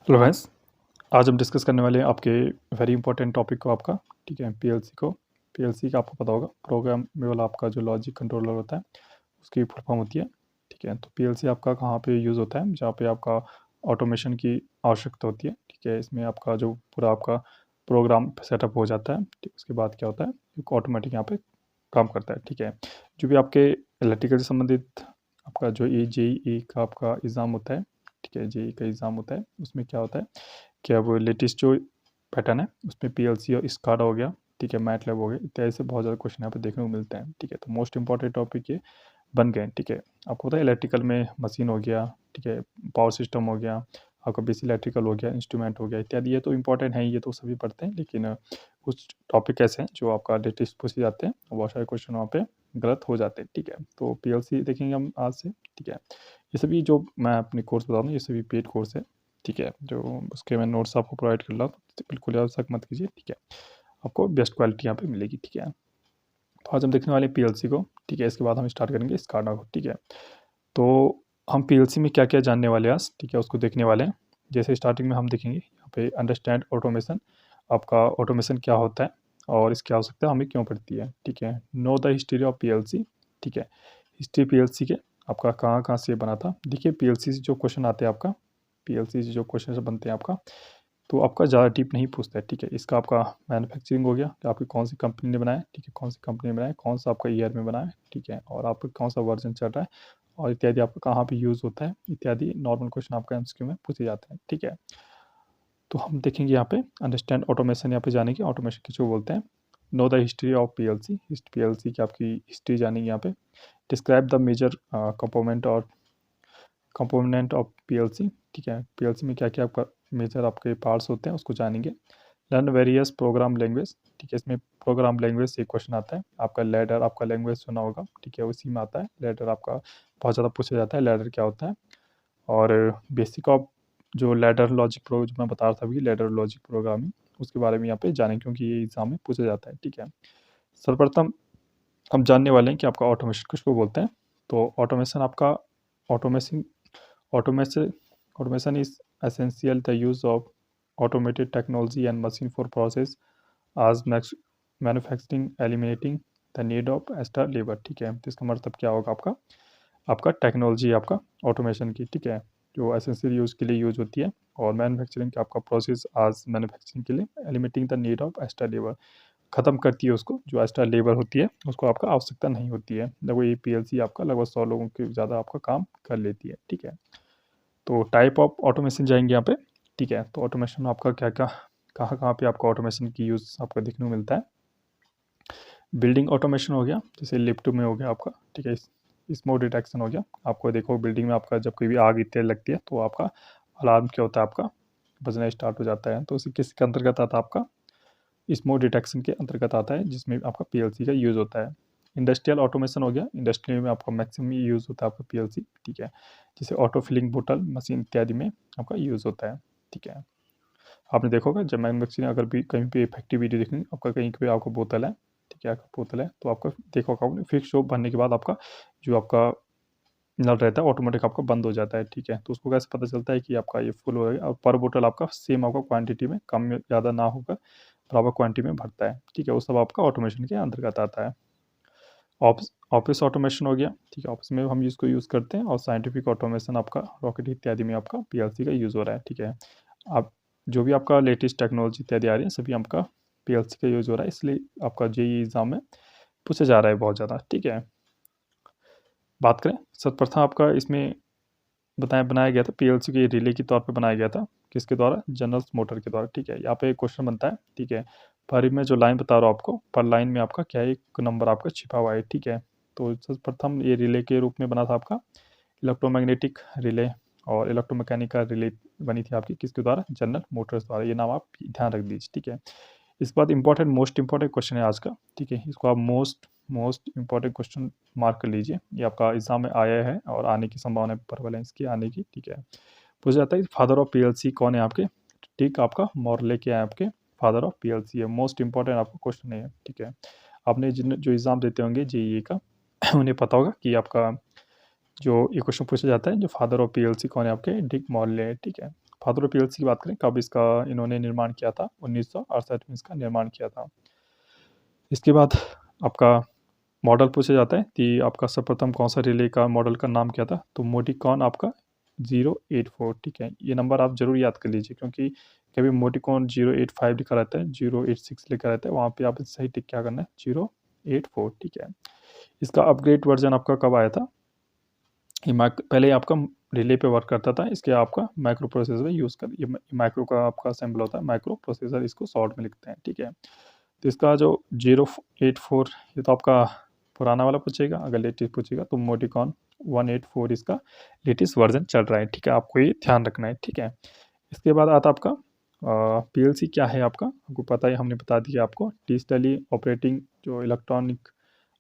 Hello friends. आज हम discuss करने वाले हैं आपके वेरी इंपॉर्टेंट टॉपिक को आपका, ठीक है, पीएलसी को। पीएलसी का आपको पता होगा, प्रोग्रामेबल आपका जो लॉजिक कंट्रोलर होता है उसकी फुल फॉर्म होती है, ठीक है। तो पीएलसी आपका कहाँ पे यूज़ होता है? जहाँ पे आपका ऑटोमेशन की आवश्यकता होती है, ठीक है। इसमें आपका जो पूरा आपका प्रोग्राम सेटअप हो जाता है, ठीक। उसके बाद क्या होता है, ऑटोमेटिक यहाँ पे काम करता है, ठीक है। जो भी आपके इलेक्ट्रिकल से संबंधित आपका जो जेईई का आपका एग्ज़ाम होता है, ठीक है, जेईई का एग्ज़ाम होता है, उसमें क्या होता है कि अब लेटेस्ट जो पैटर्न है उसमें पीएलसी और स्काडा हो गया, ठीक है, मैटलैब हो गया, इत्यादि से बहुत ज़्यादा क्वेश्चन यहाँ पे देखने को मिलते हैं, ठीक है। तो मोस्ट इंपॉर्टेंट टॉपिक ये बन गए, ठीक है। आपको पता है इलेक्ट्रिकल में मशीन हो गया, ठीक है, पावर सिस्टम हो गया, आपका बेसिक इलेक्ट्रिकल हो गया, इंस्ट्रूमेंट हो गया इत्यादि। ये तो इंपॉर्टेंट है, ये तो सभी पढ़ते हैं, लेकिन कुछ टॉपिक ऐसे हैं जो आपका लेटेस्ट पूछे जाते हैं, बहुत सारे क्वेश्चन वहाँ पे गलत हो जाते हैं, ठीक है। तो पीएलसी देखेंगे हम आज से, ठीक है। ये सभी जो मैं अपने कोर्स बता रहा हूँ ये सभी पेड कोर्स है, ठीक है। जो उसके मैं नोट्स आपको प्रोवाइड कर रहा हूँ, तो बिल्कुल यार शक मत कीजिए, ठीक है। आपको बेस्ट क्वालिटी यहाँ पे मिलेगी, ठीक है। तो आज हम देखने वाले हैं पीएलसी को, ठीक है। इसके बाद हम स्टार्ट करेंगे स्काडा को, ठीक है। तो हम पीएलसी में क्या क्या जानने वाले हैं आज, ठीक है, उसको देखने वाले हैं। जैसे स्टार्टिंग में हम देखेंगे यहाँ पे अंडरस्टैंड ऑटोमेशन, आपका ऑटोमेशन क्या होता है और इसकी आवश्यकता हमें क्यों पड़ती है, ठीक है। No the history of PLC, ठीक है। हिस्ट्री पीएलसी के आपका कहाँ कहाँ से बना था। देखिए पीएलसी से जो क्वेश्चन आते हैं आपका, पीएलसी से जो क्वेश्चन बनते हैं आपका, तो आपका ज़्यादा डीप नहीं पूछता है, ठीक है। इसका आपका मैन्युफैक्चरिंग हो गया कि आपकी कौन सी कंपनी ने बनाया, ठीक है, कौन सी कंपनी ने बनाया, कौन सा आपका ईयर में बनाया, ठीक है, और आपका कौन सा वर्जन चल रहा है और इत्यादि, आपका कहाँ पे यूज़ होता है इत्यादि। नॉर्मल क्वेश्चन आपका एमसीक्यू में पूछे जाते हैं, ठीक है। तो हम देखेंगे यहाँ पे अंडरस्टैंड ऑटोमेशन, यहाँ पे जानेंगे ऑटोमेशन किसको बोलते हैं। Know the history of PLC, PLC की आपकी हिस्ट्री जानेंगे यहाँ पे। Describe the major component of PLC, ठीक है। पीएलसी में क्या क्या आपका मेजर आपके पार्ट्स होते हैं उसको जानेंगे। लर्न वेरियस प्रोग्राम लैंग्वेज, ठीक है। इसमें प्रोग्राम लैंग्वेज से क्वेश्चन आता है आपका। लैडर आपका लैंग्वेज सुना होगा, ठीक है, उसी में आता है लैडर आपका, बहुत ज़्यादा पूछा जाता है लैडर क्या होता है। और बेसिक ऑफ जो लैडर लॉजिक प्रो जो मैं बता रहा था अभी, लैडर लॉजिक प्रोग्रामिंग, उसके बारे में यहाँ पे जानें क्योंकि ये एग्जाम में पूछा जाता है, ठीक है। सर्वप्रथम हम जानने वाले हैं कि आपका ऑटोमेशन किसको बोलते हैं। तो ऑटोमेशन आपका, automation automation automation is essential the use of automated technology and machine for process as manufacturing eliminating the need of extra labor, ठीक है। तो इसका मतलब क्या होगा आपका, आपका टेक्नोलॉजी आपका ऑटोमेशन की, ठीक है, जो एसेंशियल यूज़ के लिए यूज होती है और मैन्युफैक्चरिंग का आपका प्रोसेस आज मैन्युफैक्चरिंग के लिए eliminating the need of extra labour, ख़त्म करती है उसको, जो एक्स्ट्रा लेबर होती है उसको आपका आवश्यकता नहीं होती है। लगभग ये पीएलसी आपका लगभग 100 लोगों के ज़्यादा आपका काम कर लेती है, ठीक है। तो टाइप ऑफ ऑटोमेशन जाएंगे यहाँ पे, ठीक है। तो ऑटोमेशन में आपका क्या क्या, कहाँ कहाँ पे आपका ऑटोमेशन की यूज़ आपको देखने को मिलता है। बिल्डिंग ऑटोमेशन हो गया, जैसे लिफ्ट में हो गया आपका, ठीक है। स्मोक डिटेक्शन हो गया, आपको देखो बिल्डिंग में आपका जब कोई भी आग इत्यादि लगती है तो आपका अलार्म क्या होता है, आपका बजना स्टार्ट हो जाता है। तो उसी किसके अंतर्गत आता है, आपका स्मोक डिटेक्शन के अंतर्गत आता है, जिसमें आपका पीएलसी का यूज़ होता है। इंडस्ट्रियल ऑटोमेशन हो गया, इंडस्ट्री में आपका मैक्सिमम यूज़ होता है आपका पीएलसी, ठीक है। जैसे ऑटो फिलिंग बोतल मशीन इत्यादि में आपका यूज़ होता है, ठीक है। आपने देखा होगा जब मैन्युफैक्चरिंग अगर भी कहीं पे इफेक्टिव वीडियो देखेंगे, आपका कहीं पे आपको बोतल है, ठीक है, आपका बोतल है तो आपका देखा होगा आपने, फिक्स शॉप भरने के बाद आपका जो आपका नल रहता है ऑटोमेटिक आपका बंद हो जाता है, ठीक है। तो उसको कैसे पता चलता है कि आपका ये फुल हो गया, और पर बोतल आपका सेम आपका क्वांटिटी में कम में ज़्यादा ना होकर बराबर क्वांटिटी में भरता है, ठीक है। वो सब आपका ऑटोमेशन के अंतर्गत आता है। ऑफिस ऑटोमेशन हो गया, ठीक है, ऑफिस में हम इसको यूज़ करते हैं। और साइंटिफिक ऑटोमेशन आपका रॉकेट इत्यादि में आपका पीएलसी का यूज़ हो रहा है, ठीक है। आप जो भी आपका लेटेस्ट टेक्नोलॉजी इत्यादि आ रही है सभी आपका पीएलसी का यूज़ हो रहा है, इसलिए आपका जेईई एग्ज़ाम में पूछा जा रहा है बहुत ज़्यादा, ठीक है। बात करें सर्वप्रथम आपका इसमें बनाया गया था पीएलसी के रिले के तौर पे बनाया गया था, किसके द्वारा, जनरल मोटर के द्वारा, ठीक है। यहाँ पे एक क्वेश्चन बनता है, ठीक है। पर मैं जो लाइन बता रहा हूँ आपको, पर लाइन में आपका क्या है, एक नंबर आपका छिपा हुआ है, ठीक है। तो सर्वप्रथम ये रिले के रूप में बना था आपका, इलेक्ट्रोमैग्नेटिक रिले और इलेक्ट्रोमैकेनिकल रिले बनी थी आपकी, किसके द्वारा, जनरल मोटर्स द्वारा। ये नाम आप ध्यान रख दीजिए, ठीक है। इसके बाद इंपॉर्टेंट मोस्ट इंपॉर्टेंट क्वेश्चन है आज का, ठीक है। इसको आप most most important question mark कर लीजिए, ये आपका एग्जाम में आया है और आने की संभावना है परवलेंस की आने की, ठीक है। पूछा जाता है फादर ऑफ पीएलसी कौन है आपके, ठीक, आपका मॉर्ले क्या है आपके फादर ऑफ पीएलसी है। मोस्ट इंपॉर्टेंट आपका क्वेश्चन है, ठीक है। आपने जिन जो एग्ज़ाम देते होंगे जेईई का उन्हें पता होगा कि आपका जो ये क्वेश्चन पूछा जाता है, जो फादर ऑफ पीएलसी कौन है आपके, डिक मॉर्ले है, ठीक है। फादर ऑफ पीएलसी की बात करें, कब इसका इन्होंने निर्माण किया था, 1968 में इसका निर्माण किया था। इसके बाद आपका मॉडल पूछा जाता है कि आपका सर्वप्रथम कौन सा रिले का मॉडल का नाम क्या था, तो मोटिकॉन आपका 084, ठीक है। ये नंबर आप जरूर याद कर लीजिए, क्योंकि कभी मोटिकॉन 085 लिखा रहता है, 086 लिखा रहता है, वहाँ पे आप सही टिक क्या करना है, 084, ठीक है। इसका अपग्रेड वर्जन आपका कब आया था, ये पहले आपका रिले पे वर्क करता था, इसके आपका माइक्रो प्रोसेसर यूज़ कर, ये माइक्रो का आपका सिंबल होता है, माइक्रो प्रोसेसर इसको शॉर्ट में लिखते हैं, ठीक है। तो इसका जो 084, ये तो आपका पुराना वाला पूछेगा, अगर लेटेस्ट पूछेगा तो मोटिकॉन 184 इसका लेटेस्ट वर्जन चल रहा है, ठीक है। आपको ये ध्यान रखना है, ठीक है। इसके बाद आता आपका पीएलसी क्या है, आपको पता है, हमने बता दिया आपको, डिजिटली ऑपरेटिंग जो इलेक्ट्रॉनिक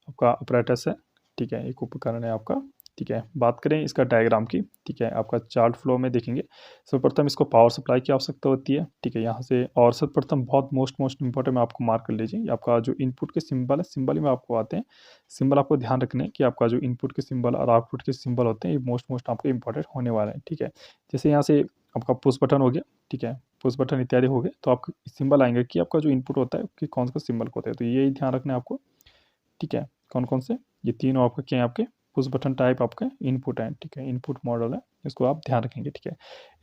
आपका ऑपरेटर्स है, ठीक है, एक उपकरण है आपका, ठीक है। बात करें इसका डायग्राम की, ठीक है, आपका चार्ट फ्लो में देखेंगे, सर्वप्रथम इसको पावर सप्लाई की आवश्यकता होती है, ठीक है, यहाँ से। और सर्वप्रथम बहुत मोस्ट इंपॉर्टेंट में आपको मार्क कर लीजिए, आपका जो इनपुट के सिंबल है, सिंबल में आपको आते हैं सिंबल, आपको ध्यान रखने हैं कि आपका जो इनपुट के सिंबल और आउटपुट के सिंबल होते हैं, ये मोस्ट आपके इंपॉर्टेंट होने वाले हैं, ठीक है। जैसे यहाँ से आपका पुश बटन हो गया, ठीक है, पुश बटन इत्यादि हो गए, तो आपको सिंबल आएंगे कि आपका जो इनपुट होता है कि कौन सा सिंबल होता है, तो ये ध्यान रखना है आपको, ठीक है। कौन कौन से, ये तीनों आपके क्या है, आपके पुश बटन टाइप आपके इनपुट हैं, ठीक है, इनपुट मॉडल है, इसको आप ध्यान रखेंगे, ठीक है।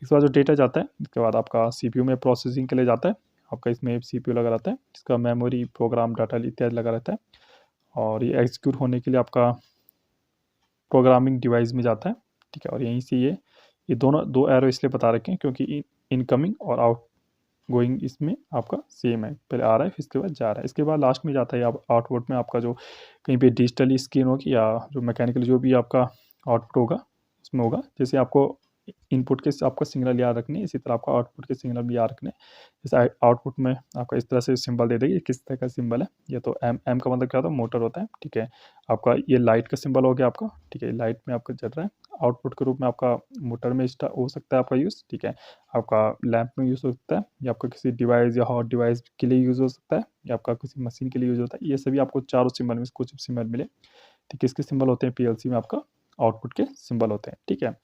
इसके बाद जो डेटा जाता है, इसके बाद आपका सीपीयू में प्रोसेसिंग के लिए जाता है, आपका इसमें सीपीयू लगा रहता है, इसका मेमोरी, प्रोग्राम, डाटा इत्यादि लगा रहता है, और ये एग्जीक्यूट होने के लिए आपका प्रोग्रामिंग डिवाइस में जाता है, ठीक है। और यहीं से ये दोनों दो एरो इसलिए बता रखे हैं क्योंकि इनकमिंग और आउट गोइंग इसमें आपका सेम है, पहले आ रहा है फिर इसके बाद जा रहा है, इसके बाद लास्ट में जाता है आउटपुट में आपका जो कहीं पे डिजिटली स्क्रीन होगी या जो मैकेनिकल जो भी आपका आउटपुट होगा उसमें होगा, जैसे आपको इनपुट के आपका सिग्नल याद रखने, इसी तरह आपका आउटपुट के सिग्नल भी याद रखने। जैसे आउटपुट में आपका इस तरह से सिंबल दे देगी, किस तरह का सिंबल है, ये तो एम का मतलब क्या होता है, मोटर होता है, ठीक है। आपका ये लाइट का सिंबल हो गया आपका, ठीक है, लाइट में आपका जल रहा है, आउटपुट के रूप में आपका मोटर में हो सकता है आपका यूज़, ठीक है। आपका लैंप में यूज़ हो सकता है, या आपका किसी डिवाइस या हॉट डिवाइस के लिए यूज़ हो सकता है, या आपका किसी मशीन के लिए यूज़ होता है, ये सभी आपको चारों सिंबल में कुछ सिंबल मिले, तो किसके सिंबल होते हैं, पीएलसी में आपका आउटपुट के सिंबल होते हैं, ठीक है।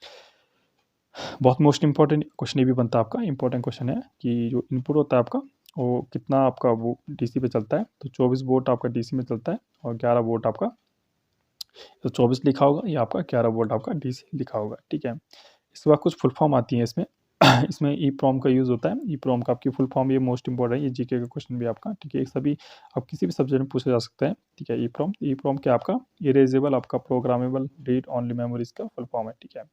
बहुत मोस्ट इंपॉर्टेंट क्वेश्चन ये भी बनता है आपका, इंपॉर्टेंट क्वेश्चन है कि जो इनपुट होता है आपका वो कितना आपका वो डीसी पे चलता है, तो 24 वोल्ट आपका डीसी में चलता है, और 11 वोल्ट आपका, तो 24 लिखा होगा, या आपका 11 वोल्ट आपका डीसी लिखा होगा, ठीक है। इसके बाद कुछ फुल फॉर्म आती है इसमें इसमें ई प्रॉम का यूज़ होता है, ई प्रॉम का आपकी फुल फॉर्म, ये मोस्ट इंपॉर्टेंट है, ये जीके का क्वेश्चन भी आपका, ठीक है, सभी आप किसी भी सब्जेक्ट में पूछा जा सकता है, ठीक है। ई प्रॉम क्या आपका इरेजेबल आपका प्रोग्रामेबल रीड ऑनली मेमोरीज का फुल फॉर्म है, ठीक है।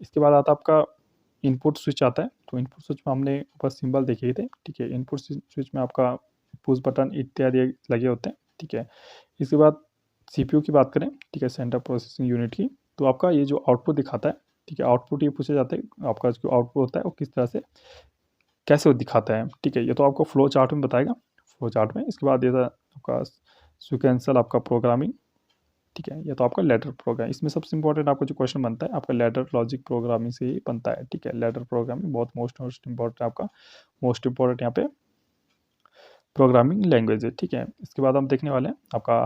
इसके बाद आता आपका इनपुट स्विच आता है, तो इनपुट स्विच में हमने ऊपर सिंबल देखे थे, ठीक है। इनपुट स्विच में आपका पुश बटन इत्यादि लगे होते हैं, ठीक है। इसके बाद सीपीयू की बात करें, ठीक है, सेंटर प्रोसेसिंग यूनिट की, तो आपका ये जो आउटपुट दिखाता है, ठीक है, आउटपुट ये पूछा जाता है आपका जो आउटपुट होता है वो किस तरह से कैसे वो दिखाता है, ठीक है, ये तो आपको फ्लो चार्ट में बताएगा, फ्लो चार्ट में। इसके बाद ये था आपका सिक्वेंशियल आपका प्रोग्रामिंग, ठीक है, ये तो आपका लैडर प्रोग्राम, इसमें सबसे इंपॉर्टेंट आपका जो क्वेश्चन बनता है आपका लैडर लॉजिक प्रोग्रामिंग से ही बनता है, ठीक है। लैडर प्रोग्रामिंग बहुत मोस्ट इंपॉर्टेंट आपका, मोस्ट इंपॉर्टेंट यहाँ पे प्रोग्रामिंग लैंग्वेज है, ठीक है। इसके बाद हम देखने वाले हैं आपका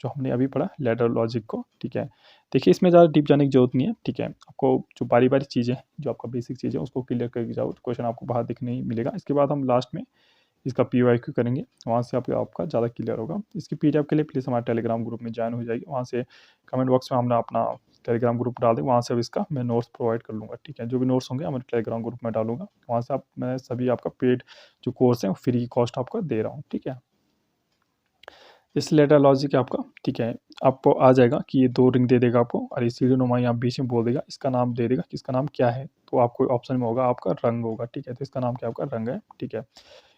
जो हमने अभी पढ़ा लैडर लॉजिक को, ठीक है। देखिए इसमें ज़्यादा डीप जाने की जरूरत नहीं है, ठीक है, आपको जो बारी बारी चीज़ें जो आपका बेसिक चीज़ें उसको क्लियर करके जाओ, क्वेश्चन आपको बाहर दिखने ही मिलेगा। इसके बाद हम लास्ट में इसका PYQ करेंगे, वहाँ से आपका ज़्यादा क्लियर होगा। इसकी PDF के लिए प्लीज़ हमारे टेलीग्राम ग्रुप में ज्वाइन हो जाएगी, वहाँ से कमेंट बॉक्स में हमने अपना टेलीग्राम ग्रुप डाल दें, वहाँ से अब इसका मैं नोट्स प्रोवाइड कर लूँगा, ठीक है। जो भी नोट्स होंगे हमारे टेलीग्राम ग्रुप में डालूंगा, वहाँ से मैं सभी आपका पेड जो कोर्स है फ्री की कॉस्ट आपको दे रहा हूँ, ठीक है। इस लेटर लॉजिक है आपका, ठीक है, आपको आ जाएगा कि ये 2 रिंग दे देगा आपको, और ये सीढ़ी नुमा यहाँ बीच में बोल देगा, इसका नाम दे देगा कि इसका नाम क्या है, तो आपको ऑप्शन में होगा आपका रंग होगा, ठीक है, तो इसका नाम क्या आपका रंग है, ठीक है।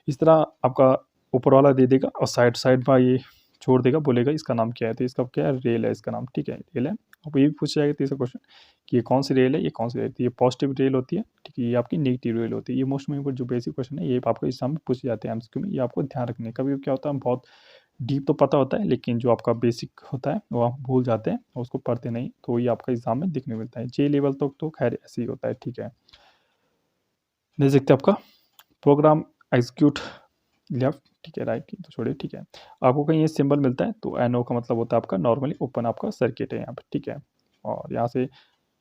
इस तरह आपका ऊपर वाला दे देगा और साइड साइड में ये छोड़ देगा, बोलेगा इसका नाम क्या है, तो इसका क्या है, रेल है इसका नाम, ठीक है, रेल है। अब ये भी पूछा जाएगा तीसरा क्वेश्चन कि ये कौन सी रेल है, ये कौन सी रेल है, तो ये पॉजिटिव रेल होती है, ठीक है, ये आपकी नेगेटिव रेल होती है। ये मोस्ट जो बेसिक क्वेश्चन है ये आपको एग्जाम में पूछे जाते हैं एमसीक्यू में, ये आपको ध्यान रखने, कभी क्या होता है बहुत डीप तो पता होता है लेकिन जो आपका बेसिक होता है वो आप भूल जाते हैं और उसको पढ़ते नहीं, तो ये आपका एग्जाम में दिखने मिलता है। जे लेवल तक तो खैर ऐसे ही होता है, ठीक है। देख सकते हैं आपका प्रोग्राम एग्जीक्यूट लेफ्ट, ठीक है, राइट की तो छोड़िए, ठीक है। आपको कहीं ये सिंबल मिलता है तो NO का मतलब होता है आपका नॉर्मली ओपन आपका सर्किट है यहाँ पे, ठीक है। और यहाँ से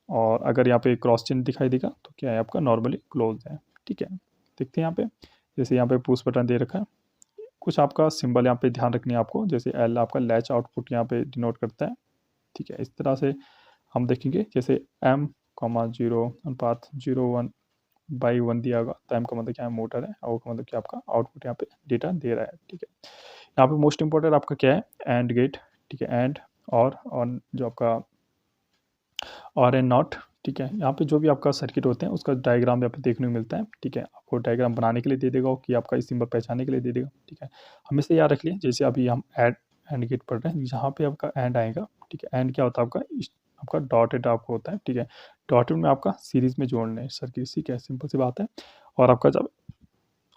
और अगर यहाँ पे क्रॉस चिन्ह दिखाई देगा तो क्या है आपका नॉर्मली क्लोज है, ठीक है, देखते हैं यहाँ पे, जैसे यहाँ पे पुश बटन दे रखा है, कुछ आपका सिंबल यहाँ पे ध्यान रखनी है आपको, जैसे एल आपका लैच आउटपुट यहाँ पे डिनोट करता है, ठीक है। इस तरह से हम देखेंगे, जैसे एम कॉमा 0 अनुपात 0 1/1 दिया होगा, तो एम का मतलब क्या है, मोटर है, और का मतलब क्या आपका आउटपुट यहाँ पे डेटा दे रहा है, ठीक है। यहाँ पे मोस्ट इंपॉर्टेंट आपका क्या है, एंड गेट, ठीक है, एंड और जो आपका और एंड नॉट, ठीक है। यहाँ पे जो भी आपका सर्किट होते हैं उसका डायग्राम यहाँ पे देखने को मिलता है, ठीक है। आपको डायग्राम बनाने के लिए दे देगा कि आपका इस सिंबल पहचानने के लिए दे देगा, ठीक है। हमेशा याद रख लिए, जैसे अभी हम एंड गेट पढ़ रहे हैं, जहाँ पे आपका एंड आएगा, ठीक है, एंड क्या होता है आपका, आपका डॉटेड आपको होता है, ठीक है। डॉटेड में आपका सीरीज में जोड़ना है सर्किट, ठीक है, सिंपल सी बात है। और आपका जब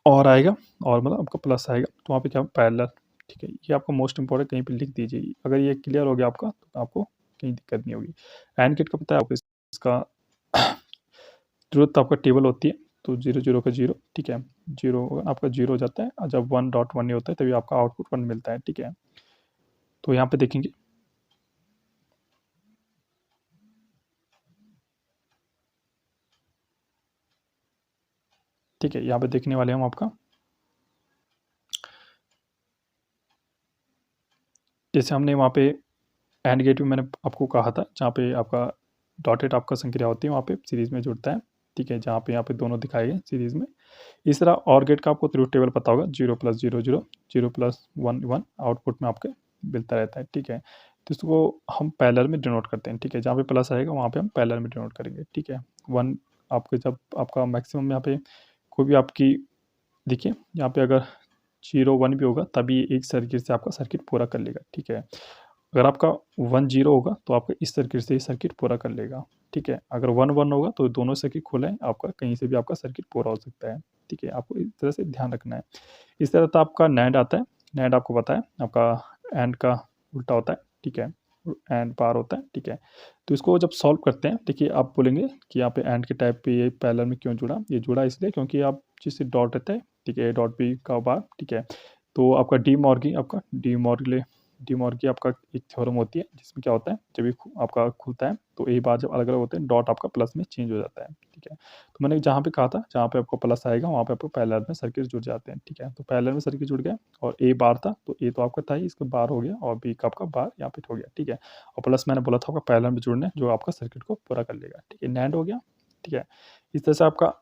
और आएगा, और मतलब आपका प्लस आएगा, तो वहाँ पे क्या पैरेलल, ठीक है। ये आपको मोस्ट इंपॉर्टेंट कहीं पे लिख दीजिए, अगर ये क्लियर हो गया आपका तो आपको कहीं दिक्कत नहीं होगी। एंड गेट का पता है आपको, इसका जरूरत आपका टेबल होती है, तो 0 0 का 0, ठीक है, 0 आपका 0 हो जाता है, और जब 1.1 नहीं होता है तभी आपका आउटपुट 1 मिलता है, ठीक है। तो यहाँ पे देखेंगे, ठीक है, यहाँ पे देखने वाले हम आपका, जैसे हमने वहाँ पे एंड गेट में मैंने आपको कहा था, जहाँ पे आपका डॉटेड आपका संक्रिया होती है वहाँ पे सीरीज में जुड़ता है, ठीक है, जहाँ पे यहाँ पे दोनों दिखाए गए सीरीज में। इस तरह और गेट का आपको ट्रुथ टेबल पता होगा, 0 + 0 0, 0 + 1 1 आउटपुट में आपके मिलता रहता है, ठीक है। तो इसको हम पैरेलल में डिनोट करते हैं, ठीक है, जहाँ पे प्लस आएगा वहाँ पे हम पैरेलल में डिनोट करेंगे, ठीक है। 1 आपके जब आपका मैक्सिमम यहाँ पे कोई भी आपकी, देखिए यहाँ पे अगर 0 1 भी होगा तभी एक सर्किट से आपका सर्किट पूरा कर लेगा, ठीक है। अगर आपका 1 0 होगा तो आपका इस सर्किट से सर्किट पूरा कर लेगा, ठीक है। अगर 1 1 होगा तो दोनों सर्किट खुला है, आपका कहीं से भी आपका सर्किट पूरा हो सकता है, ठीक है। आपको इस तरह से ध्यान रखना है। इस तरह तो आपका नैंड आता है, नैंड आपको पता है आपका एंड का उल्टा होता है, ठीक है, एंड पार होता है, ठीक है। तो इसको जब सॉल्व करते हैं, देखिए आप बोलेंगे कि यहाँ पे एंड के टाइप पे ये पैरेलल में क्यों जुड़ा, ये जुड़ा इसलिए क्योंकि आप जिससे डॉट रहता है, ठीक है, डॉट बी का बार, ठीक है। तो आपका डी मॉर्गी आपका एक थ्योरम होती है, जिसमें क्या होता है, जब ये आपका खुलता है तो ए बार जब अलग अलग होते हैं, डॉट आपका प्लस में चेंज हो जाता है, ठीक है। तो मैंने जहाँ पे कहा था, जहाँ पे आपको प्लस आएगा वहाँ पे आपको पैरेलल में सर्किट जुड़ जाते हैं, ठीक है। तो पैरेलल में सर्किट जुड़ गया, और ए बार था तो ए तो आपका था ही, इसका बार हो गया, और बी का आपका बार यहाँ पे हो गया, ठीक है। और प्लस मैंने बोला था आपका पैरेलल में जुड़ने, जो आपका सर्किट को पूरा कर लेगा, ठीक है, नैंड हो गया, ठीक है। इस तरह से आपका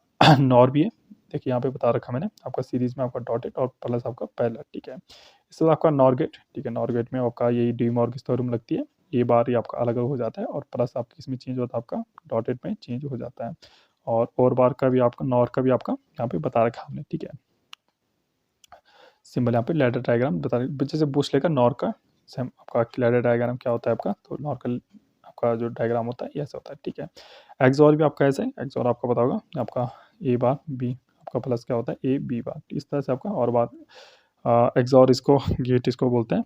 नॉर भी है, देखिए यहाँ पे बता रखा मैंने आपका सीरीज में आपका डॉटेड और प्लस आपका पैरेलल, ठीक है। इसके बाद आपका नॉर गेट, ठीक है, नॉर गेट में आपका यही डी मॉर्गन थ्योरम लगती है, ये बार ये आपका अलग अलग हो जाता है, और प्लस आपका इसमें चेंज होता है, आपका डॉटेड में चेंज हो जाता है, और बार का भी आपका, नॉर का भी आपका यहाँ पे बता रखा हमने, ठीक है। सिंबल यहाँ पे लैडर डायग्राम बता रहे, जैसे बुश लेकर नॉर का सेम आपका लैडर डायग्राम क्या होता है आपका, तो नॉर का आपका जो डायग्राम होता है ये ऐसा होता है, ठीक है। एक्सॉर भी आपका ऐसा है, एक्सॉर आपको पता होगा आपका ए बार बी आपका प्लस क्या होता है, ए बी बार, इस तरह से आपका और बार एक्सॉर इसको गेट इसको बोलते हैं,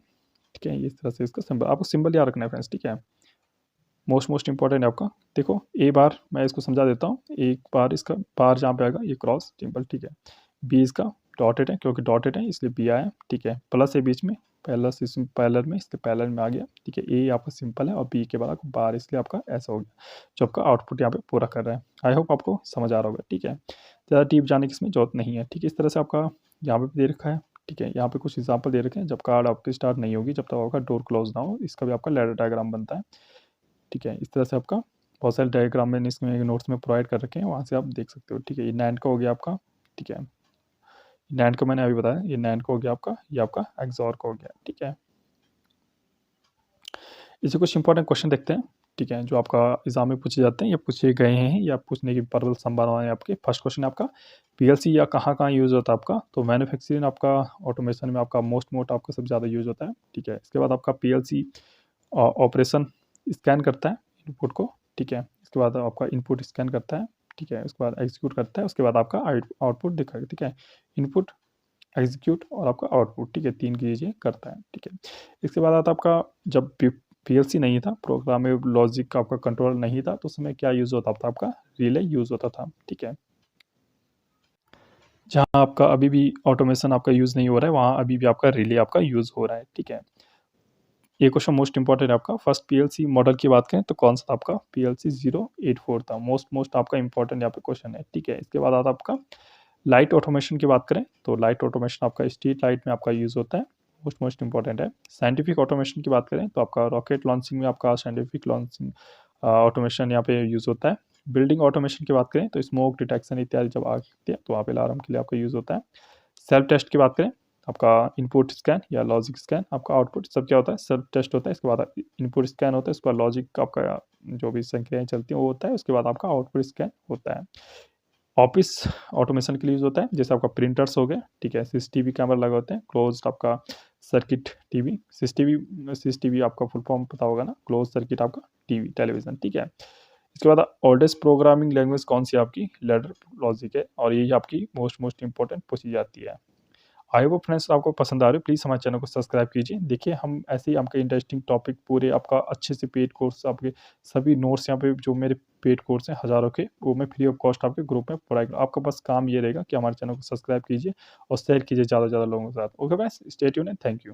ठीक है। इस तरह से इसका सिंबल आपको सिंबल याद रखना है फ्रेंड्स, ठीक है। मोस्ट इंपॉर्टेंट है आपका, देखो ए बार मैं इसको समझा देता हूँ, एक बार इसका बार जहाँ पे आएगा ये क्रॉस सिंबल, ठीक है। बी इसका डॉटेड है, क्योंकि डॉटेड है इसलिए बी आया, ठीक है। प्लस है बीच में, प्लस इस पैरेलल में, इसके पैरेलल में आ गया, ठीक है। ए आपका सिंपल है और बी के बाद आपको बार, इसलिए आपका ऐसा हो गया, जो आपका आउटपुट यहाँ पे पूरा कर रहा है। आई होप आपको समझ आ रहा होगा, ठीक है। ज़्यादा डीप जाने की इसमें जरूरत नहीं है, ठीक है। इस तरह से आपका यहाँ पे दे रखा है, ठीक है। यहाँ पे कुछ एग्जाम्पल दे रखे हैं, जब कार्ड आपकी स्टार्ट नहीं होगी, जब तक आपका डोर क्लोज ना हो, इसका भी आपका लैडर डायग्राम बनता है, ठीक है। इस तरह से आपका बहुत सारे डायग्राम मैंने इसमें नोट्स में प्रोवाइड कर रखे हैं, वहाँ से आप देख सकते हो, ठीक है। ये नैंड का हो गया आपका, ठीक है, नैंड का मैंने अभी बताया, ये नैंड का हो गया आपका, ये आपका एक्सॉर का हो गया, ठीक है। इसे कुछ इंपॉर्टेंट क्वेश्चन देखते हैं, ठीक है, जो आपका एग्जाम में पूछे जाते हैं या पूछे गए हैं या पूछने की प्रबल संभावना है आपके। फर्स्ट क्वेश्चन है आपका, पीएलसी या कहाँ कहाँ यूज़ होता है आपका, तो मैन्युफैक्चरिंग आपका ऑटोमेशन में आपका मोस्ट आपका सबसे ज़्यादा यूज़ होता है, ठीक है। इसके बाद आपका पीएलसी ऑपरेशन स्कैन करता है इनपुट को, ठीक है। इसके बाद आपका इनपुट स्कैन करता है, ठीक है। उसके बाद एग्जीक्यूट करता है, उसके बाद आपका आउटपुट दिखाएगा, ठीक है। इनपुट, एग्जीक्यूट और आपका आउटपुट, ठीक है, तीन चीज़ें करता है, ठीक है। इसके बाद आता आपका, जब पीएलसी नहीं था, प्रोग्रामेबल लॉजिक का आपका कंट्रोल नहीं था, तो उस समय क्या यूज़ होता था आपका, रिले यूज़ होता था, ठीक है। जहाँ आपका अभी भी ऑटोमेशन आपका यूज़ नहीं हो रहा है, वहाँ अभी भी आपका रिले आपका यूज़ हो रहा है, ठीक है। ये क्वेश्चन मोस्ट इंपॉर्टेंट है आपका। फर्स्ट पीएलसी मॉडल की बात करें तो कौन सा था आपका, पीएलसी 084 था, मोस्ट आपका इंपॉर्टेंट यहाँ पे क्वेश्चन है, ठीक है। इसके बाद आता आपका लाइट ऑटोमेशन की बात करें तो लाइट ऑटोमेशन आपका स्ट्रीट लाइट में आपका यूज़ होता है, मोस्ट इंपॉर्टेंट है। साइंटिफिक ऑटोमेशन की बात करें तो आपका रॉकेट लॉन्चिंग में आपका साइंटिफिक लॉन्चिंग ऑटोमेशन यहाँ पे यूज़ होता है। बिल्डिंग ऑटोमेशन की बात करें तो स्मोक डिटेक्शन इत्यादि जब आग लगती है तो वहाँ पे अलार्म के लिए आपका यूज़ होता है। सेल्फ टेस्ट की बात करें, आपका इनपुट स्कैन या लॉजिक स्कैन, आपका आउटपुट सब क्या होता है, सेल्फ टेस्ट होता है। इसके बाद इनपुट स्कैन होता है, उसके बाद लॉजिक आपका जो भी संक्रियाएं चलती हैं वो होता है, उसके बाद आपका आउटपुट स्कैन होता है। ऑफिस ऑटोमेशन के लिए यूज़ होता है, जैसे आपका प्रिंटर्स हो गए, ठीक है, सीसीटीवी कैमरा लगे होते हैं, क्लोज आपका सर्किट टीवी, सीसीटीवी आपका फुल फॉर्म पता होगा ना, क्लोज सर्किट आपका टीवी टेलीविजन, ठीक है। इसके बाद ओल्डेस्ट प्रोग्रामिंग लैंग्वेज कौन सी आपकी, लैडर लॉजिक है, और यही आपकी मोस्ट इंपॉर्टेंट पूछी जाती है। आई होप फ्रेंड्स आपको पसंद आ रही हो, प्लीज़ हमारे चैनल को सब्सक्राइब कीजिए। देखिए हम ऐसे ही आपके इंटरेस्टिंग टॉपिक पूरे आपका अच्छे से पेड कोर्स, आपके सभी नोट्स यहाँ पे जो मेरे पेड कोर्स हैं हज़ारों के, वो मैं फ्री ऑफ कॉस्ट आपके ग्रुप में प्रोवाइड करूँ। आपका बस काम ये रहेगा कि हमारे चैनल को सब्सक्राइब कीजिए और शेयर कीजिए ज़्यादा से ज़्यादा लोगों के साथ। Okay friends, stay tuned and thank you.